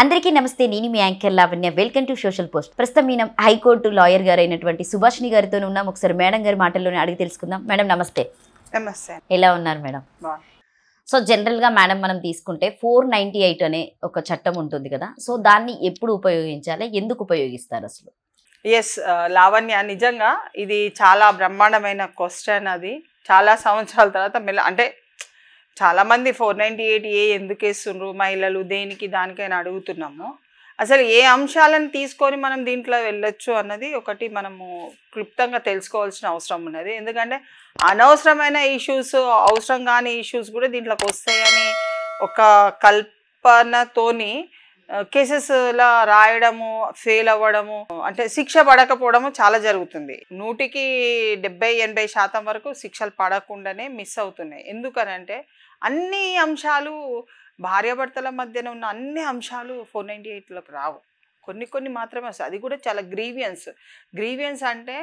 అందరికీ నమస్తే. నేను మీ anchor Lavanya. Welcome to social post. ప్రస్తుతం మనం హైకోర్టు లాయర్ గారు అయినటువంటి సుభాషిణి గారితో ఉన్నాం. ఒకసారి మేడం గారి మాటల్లోనే అడిగి తెలుసుకుందాం. మేడం నమస్తే. నమస్తే. ఎలా ఉన్నారు మేడం? సో జనరల్గా మేడం మనం తీసుకుంటే 498 అనే ఒక చట్టం ఉంటుంది కదా, సో దాన్ని ఎప్పుడు ఉపయోగించాలి, ఎందుకు ఉపయోగిస్తారు అసలు? ఎస్ లావణ్య, నిజంగా ఇది చాలా బ్రహ్మాండమైన క్వశ్చన్. అది చాలా సంవత్సరాల తర్వాత అంటే చాలామంది 498 ఎందుకు వేస్తుండ్రు మహిళలు, దేనికి దానికైనా అడుగుతున్నాము. అసలు ఏ అంశాలను తీసుకొని మనం దీంట్లో వెళ్ళొచ్చు అన్నది ఒకటి మనము క్లుప్తంగా తెలుసుకోవాల్సిన అవసరం ఉన్నది. ఎందుకంటే అనవసరమైన ఇష్యూస్, అవసరం కాని ఇష్యూస్ కూడా దీంట్లోకి వస్తాయని ఒక కల్పనతోని కేసెస్లా రాయడము, ఫెయిల్ అవ్వడము, అంటే శిక్ష పడకపోవడము చాలా జరుగుతుంది. 100-70-80% వరకు శిక్షలు పడకుండానే మిస్ అవుతున్నాయి. ఎందుకనంటే అన్ని అంశాలు, భార్యాభర్తల మధ్యన ఉన్న అన్ని అంశాలు 498లోకి రావు. కొన్ని మాత్రమే వస్తాయి. అది కూడా చాలా గ్రీవియన్స్ అంటే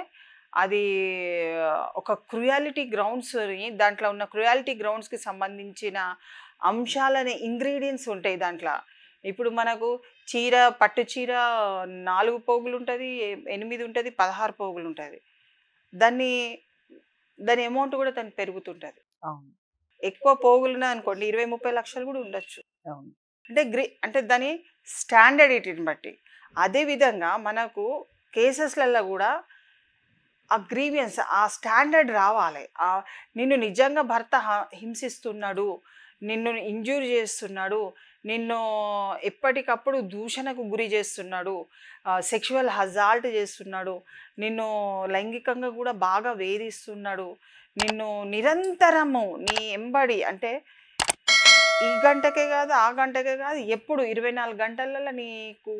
అది ఒక క్రుయాలిటీ గ్రౌండ్స్, దాంట్లో ఉన్న క్రుయాలిటీ గ్రౌండ్స్కి సంబంధించిన అంశాలనే ఇంగ్రీడియంట్స్ ఉంటాయి దాంట్లో. ఇప్పుడు మనకు పట్టు చీర 4 పోగులు ఉంటుంది, 8 ఉంటుంది, 16 పోగులు ఉంటుంది. దాని అమౌంట్ కూడా దాన్ని పెరుగుతుంటుంది. ఎక్కువ పోగులున్నా అనుకోండి 20-30 లక్షలు కూడా ఉండొచ్చు. అంటే దాని స్టాండర్డిటీని బట్టి. అదేవిధంగా మనకు కేసెస్లలో కూడా ఆ గ్రీవియన్స్, ఆ స్టాండర్డ్ రావాలి. నిన్ను నిజంగా భర్త హింసిస్తున్నాడు, నిన్ను ఇంజూరీ చేస్తున్నాడు, నిన్ను ఎప్పటికప్పుడు దూషణకు గురి చేస్తున్నాడు, సెక్షువల్ హజాల్ట్ చేస్తున్నాడు, నిన్ను లైంగికంగా కూడా బాగా వేధిస్తున్నాడు, నిన్ను నిరంతరము నీ ఎంబడి, అంటే ఈ గంటకే కాదు ఆ గంటకే కాదు, ఎప్పుడు 24 గంటలలో నీకు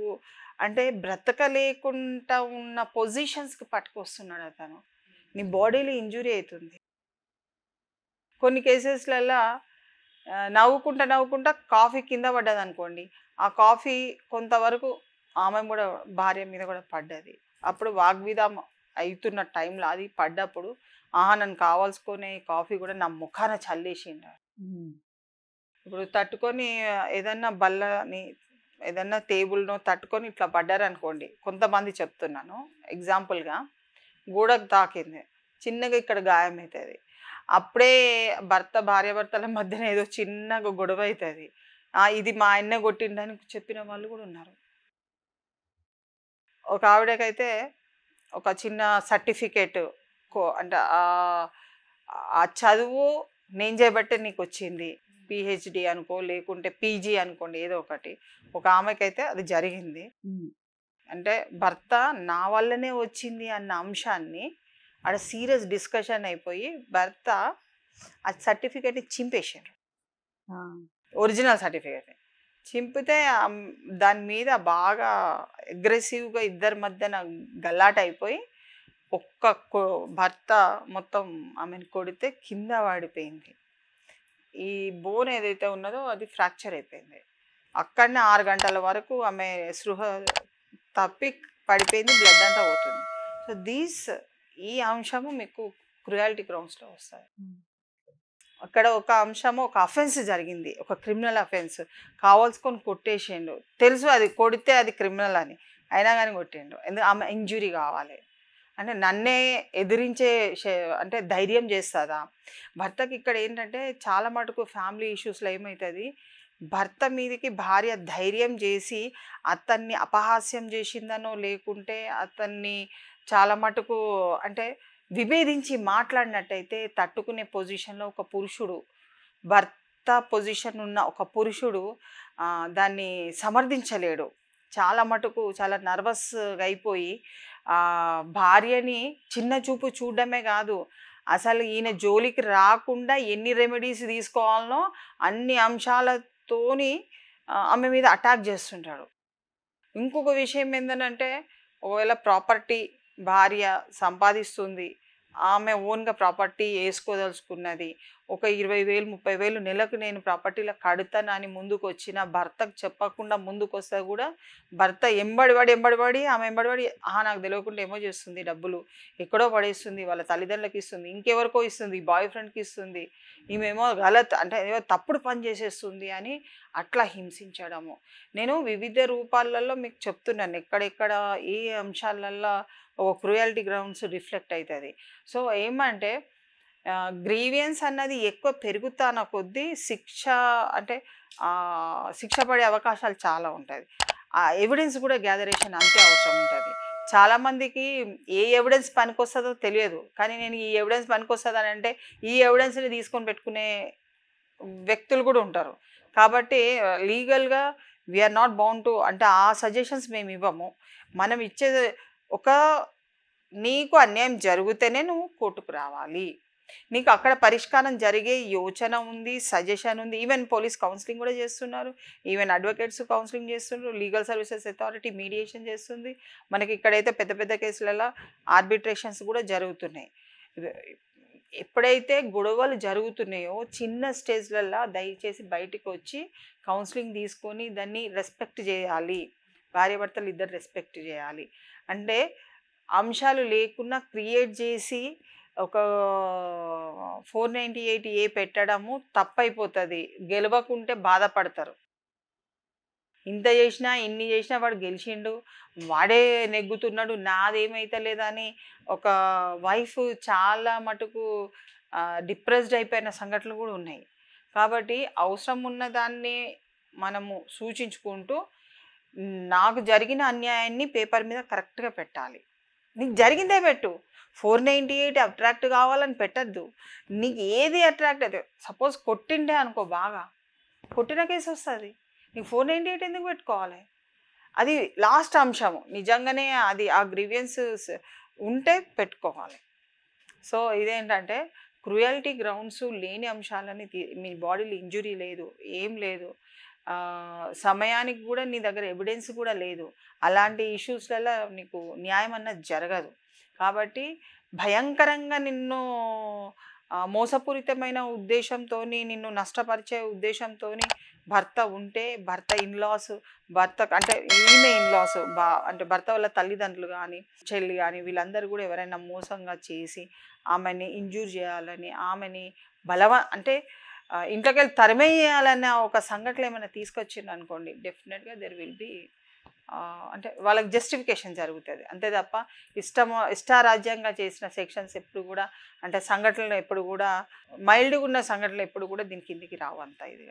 అంటే బ్రతకలేకుండా ఉన్న పొజిషన్స్కి పట్టుకొస్తున్నాడు అతను. నీ బాడీలో ఇంజురీ అవుతుంది. కొన్ని కేసెస్లలో నవ్వుకుంటా కాఫీ కింద పడ్డది అనుకోండి, ఆ కాఫీ కొంతవరకు ఆమె కూడా, భార్య మీద కూడా పడ్డది. అప్పుడు వాగ్విదం అవుతున్న టైంలో అది పడ్డప్పుడు, నన్ను కావాల్సుకునే కాఫీ కూడా నా ముఖాన చల్లేసిండు. ఇప్పుడు తట్టుకొని ఏదన్నా బల్లని, ఏదన్నా టేబుల్నో తట్టుకొని ఇట్లా పడ్డారనుకోండి, కొంతమంది చెప్తున్నాను ఎగ్జాంపుల్గా, గోడకు తాకింది, చిన్నగా ఇక్కడ గాయం అవుతుంది. అప్పుడే భార్యాభర్తల మధ్యన ఏదో చిన్నగా గొడవ అవుతుంది. ఇది మా ఆయన్నే కొట్టిండని చెప్పిన వాళ్ళు కూడా ఉన్నారు. ఒక ఆవిడకైతే ఒక చిన్న సర్టిఫికేట్, అంటే ఆ చదువు నేను చేయబట్టే నీకు వచ్చింది, పిహెచ్డి అనుకో లేకుంటే పీజీ అనుకోండి, ఏదో ఒకటి. ఒక ఆమెకైతే అది జరిగింది. అంటే భర్త నా వల్లనే వచ్చింది అన్న అంశాన్ని ఆడ సీరియస్ డిస్కషన్ అయిపోయి భర్త ఆ సర్టిఫికేట్ని చింపేశారు. ఒరిజినల్ సర్టిఫికేట్ చింపితే దాని మీద బాగా అగ్రెసివ్గా ఇద్దరి మధ్యన గల్లాట అయిపోయి భర్త మొత్తం ఆమెను కొడితే కింద పడిపోయింది. ఈ బోన్ ఏదైతే ఉన్నదో అది ఫ్రాక్చర్ అయిపోయింది. అక్కడనే 6 గంటల వరకు ఆమె స్పృహ తప్పి పడిపోయింది, బ్లడ్ అంతా పోతుంది. సో ఈ అంశము మీకు క్రుయాలిటీ గ్రౌండ్స్లో వస్తుంది. అక్కడ ఒక అంశము, ఒక అఫెన్స్ జరిగింది, ఒక క్రిమినల్ అఫెన్స్. కావాల్సుకొని కొట్టేసిండు, తెలుసు అది కొడితే అది క్రిమినల్ అని, అయినా కానీ కొట్టిండు. ఎందుకు? ఆమె ఇంజురీ కావాలి అంటే నన్నే ఎదిరించే అంటే ధైర్యం చేస్తుందా భర్తకి? ఇక్కడ ఏంటంటే చాలా మటుకు ఫ్యామిలీ ఇష్యూస్లో ఏమవుతుంది, భర్త మీదకి భార్య ధైర్యం చేసి అతన్ని అపహాస్యం చేసిందనో, లేకుంటే అతన్ని చాలా మటుకు అంటే విభేదించి మాట్లాడినట్టయితే తట్టుకునే పొజిషన్లో ఒక పురుషుడు, భర్త పొజిషన్ ఉన్న ఒక పురుషుడు దాన్ని సమర్థించలేడు. చాలా మటుకు చాలా నర్వస్గా అయిపోయి భార్యని చిన్న చూపు చూడడమే కాదు, అసలు ఈయన జోలికి రాకుండా ఎన్ని రెమెడీస్ తీసుకోవాలనో అన్ని అంశాలతోని ఆమె మీద అటాక్ చేస్తుంటాడు. ఇంకొక విషయం ఏంటంటే, ఒకవేళ ప్రాపర్టీ భార్య సంపాదిస్తుంది, ఆమె ఓన్గా ప్రాపర్టీ వేసుకోదలుచుకున్నది, ఒక 20,000 30,000 నెలకు నేను ప్రాపర్టీలో కడతానని ముందుకు వచ్చిన భర్తకు చెప్పకుండా ముందుకు వస్తే కూడా భర్త ఎంబడిపడి ఆమె ఎంబడిపడి నాకు తెలియకుండా ఏమో చేస్తుంది, డబ్బులు ఎక్కడో పడేస్తుంది, వాళ్ళ తల్లిదండ్రులకు ఇస్తుంది, ఇంకెవరికో ఇస్తుంది, బాయ్ ఫ్రెండ్కి ఇస్తుంది, ఈమెమో గలత్ అంటే ఏదో తప్పుడు పని చేసేస్తుంది అని అట్లా హింసించడము. నేను వివిధ రూపాలలో మీకు చెప్తున్నాను ఎక్కడెక్కడ ఏ అంశాలల్లో ఒక క్రూయాలిటీ గ్రౌండ్స్ రిఫ్లెక్ట్ అవుతుంది. సో ఏమంటే గ్రీవియన్స్ అన్నది ఎక్కువ పెరుగుతాన కొద్దీ శిక్ష అంటే శిక్ష పడే అవకాశాలు చాలా ఉంటుంది. ఆ ఎవిడెన్స్ కూడా గ్యాదరేషన్ అంతే అవసరం ఉంటుంది. చాలామందికి ఏ ఎవిడెన్స్ పనికొస్తుందో తెలియదు, కానీ నేను ఈ ఎవిడెన్స్ పనికొస్తుందని అంటే ఈ ఎవిడెన్స్ని తీసుకొని పెట్టుకునే వ్యక్తులు కూడా ఉంటారు. కాబట్టి లీగల్గా వీఆర్ నాట్ బౌండ్ టు అంటే ఆ సజెషన్స్ మేము ఇవ్వము. మనం ఇచ్చే ఒక నీకు అన్యాయం జరిగితేనే నువ్వు కోర్టుకు రావాలి, నీకు అక్కడ పరిష్కారం జరిగే యోచన ఉంది, సజెషన్ ఉంది. ఈవెన్ పోలీస్ కౌన్సిలింగ్ కూడా చేస్తున్నారు, ఈవెన్ అడ్వకేట్స్ కౌన్సిలింగ్ చేస్తున్నారు, లీగల్ సర్వీసెస్ అథారిటీ మీడియేషన్ చేస్తుంది. మనకి ఇక్కడైతే పెద్ద పెద్ద కేసులలో ఆర్బిట్రేషన్స్ కూడా జరుగుతున్నాయి. ఎప్పుడైతే గొడవలు జరుగుతున్నాయో చిన్న స్టేజ్లలో దయచేసి బయటికి వచ్చి కౌన్సిలింగ్ తీసుకొని దాన్ని రెస్పెక్ట్ చేయాలి. భార్యాభర్తలు ఇద్దరు రెస్పెక్ట్ చేయాలి. అంటే అంశాలు లేకుండా క్రియేట్ చేసి ఒక 498A పెట్టడము తప్పైపోతుంది. గెలవకుంటే బాధపడతారు. ఇంత చేసినా ఇన్ని చేసినా వాడు గెలిచిండు, వాడే నెగ్గుతున్నాడు, నాదేమైతే లేదని ఒక వైఫ్ చాలా మటుకు డిప్రెస్డ్ అయిపోయిన సంఘటనలు కూడా ఉన్నాయి. కాబట్టి అవసరం ఉన్న దాన్ని మనము సూచించుకుంటూ నాకు జరిగిన అన్యాయాన్ని పేపర్ మీద కరెక్ట్గా పెట్టాలి. నీకు జరిగిందే పెట్టు, 498 అట్రాక్ట్ కావాలని పెట్టద్దు. నీకు ఏది అట్రాక్ట్ అయితే సపోజ్ కొట్టిండే అనుకో, బాగా కొట్టిన కేసు వస్తుంది, నీకు 498 ఎందుకు పెట్టుకోవాలి? అది లాస్ట్ అంశము, నిజంగానే అది ఆ గ్రీవియన్స్ ఉంటే పెట్టుకోవాలి. సో ఇదేంటంటే క్రూయాలిటీ గ్రౌండ్స్ లేని అంశాలని మీ బాడీలో ఇంజురీ లేదు, ఏం లేదు, సమయానికి కూడా నీ దగ్గర ఎవిడెన్స్ కూడా లేదు, అలాంటి ఇష్యూస్లలో నీకు న్యాయం అన్నది జరగదు. కాబట్టి భయంకరంగా నిన్ను మోసపూరితమైన ఉద్దేశంతో నిన్ను నష్టపరిచే ఉద్దేశంతో భర్త ఉంటే, భర్త ఇన్లాస్, భర్త అంటే ఈమె ఇన్లాస్ అంటే భర్త వాళ్ళ తల్లిదండ్రులు కానీ చెల్లి కానీ వీళ్ళందరూ కూడా ఎవరైనా మోసంగా చేసి ఆమెని ఇంజూర్ చేయాలని, ఆమెని అంటే ఇంట్లోకి వెళ్ళి తరిమేయాలన్న ఒక సంఘటన ఏమైనా తీసుకొచ్చింది అనుకోండి, డెఫినెట్గా దెర్ విల్ బి అంటే వాళ్ళకి జస్టిఫికేషన్ జరుగుతుంది. అంతే తప్ప ఇష్టారాజ్యంగా చేసిన సెక్షన్స్ ఎప్పుడు కూడా అంటే సంఘటనలు ఎప్పుడు కూడా మైల్డ్గా ఉన్న సంఘటనలు ఎప్పుడు కూడా దీని కిందికి రావు అంతా ఇది.